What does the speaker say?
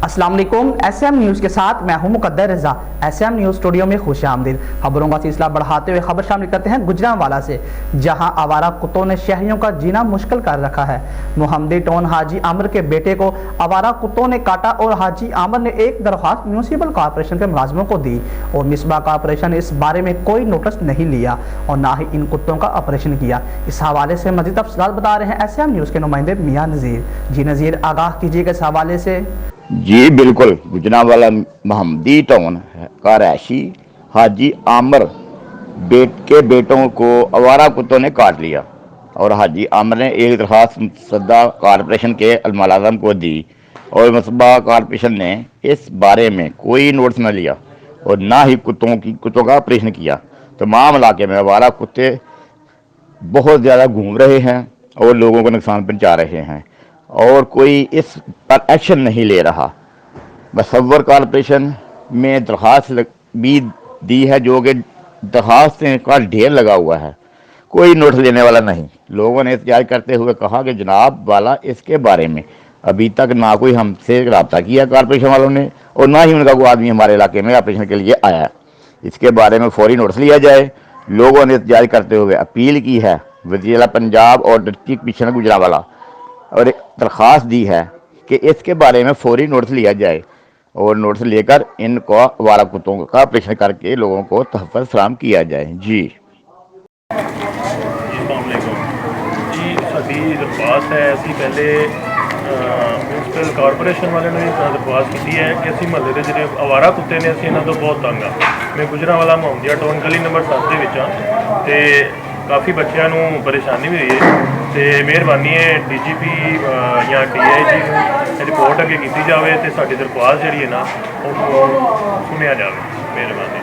अस्सलाम वालेकुम। SM news के साथ मैं हूं मुकद्दर रज़ा। SM न्यूज़ स्टूडियो में खुश आमदीद। खबरों का सिलसिला बढ़ाते हुए खबर शामिल करते हैं गुजरांवाला से, जहां आवारा कुत्तों ने शहरियों का जीना मुश्किल कर रखा है। मोहम्मदी टाउन हाजी आमिर के बेटे को आवारा कुत्तों ने काटा और हाजी आमिर ने एक दरख्वास्त म्यूनसिपल कॉर्पोरेशन के मुलाजिमों को दी और मिसबा कॉर्पोरेशन ने इस बारे में कोई नोटिस नहीं लिया और ना ही इन कुत्तों का ऑपरेशन किया। इस हवाले से मज़ीद तफसीलात बता रहे हैं SM न्यूज़ के नुमाइंदे मियां नज़ीर। जी नज़ीर, आगाह कीजिएगा इस हवाले से। जी बिल्कुल, गुजरांवाला मोहम्मदी टाउन का रहायशी हाजी आमिर के बेटों को आवारा कुत्तों ने काट लिया और हाजी आमिर ने एक दरख्वास्त सदा कॉरपोरेशन के मुलाजिम को दी और मुसबा कॉरपोरेशन ने इस बारे में कोई नोटिस न लिया और ना ही कुत्तों का ऑपरेशन किया। तमाम इलाके में आवारा कुत्ते बहुत ज़्यादा घूम रहे हैं और लोगों को नुकसान पहुंचा रहे हैं और कोई इस पर एक्शन नहीं ले रहा। मसव्वर कॉरपोरेशन में दरख्वास्त भी दी है, जो कि दरख्वास्तें का ढेर लगा हुआ है, कोई नोटिस लेने वाला नहीं। लोगों ने एहतजाज करते हुए कहा कि जनाब वाला इसके बारे में अभी तक ना कोई हमसे रब्ता किया कॉरपोरेशन वालों ने और ना ही उनका कोई आदमी हमारे इलाके में ऑपरेशन के लिए आया। इसके बारे में फौरी नोटिस लिया जाए। लोगों ने एहतजाज करते हुए अपील की है वज़ीर पंजाब और डिस्ट्रिक्ट कमिश्नर गुजरांवाला और एक दरख्वास्त दी है कि इसके बारे में फौरी नोटिस लिया जाए और नोटिस लेकर इनको आवारा कुत्तों का ऑपरेशन करके लोगों को तहफ़्फ़ुज़ फराहम किया जाए। जी जी साडी दरख्वास्त है, असी पहले म्यूनसिपल कॉरपोरेशन वाले ने दरख्वास्त की है कि असी महल्ले के जो आवारा कुत्ते ने असी इन्हों तो बहुत तंग हाँ। मैं गुजरांवाला मोहम्मदिया टाउन गली नंबर 7 के काफ़ी बच्चों को परेशानी भी हुई है। तो मेहरबानी है DGP या DIG रिपोर्ट अगे की जाए तो साडी दरख्वास्त जी है ना सुनिया जाए। मेहरबानी।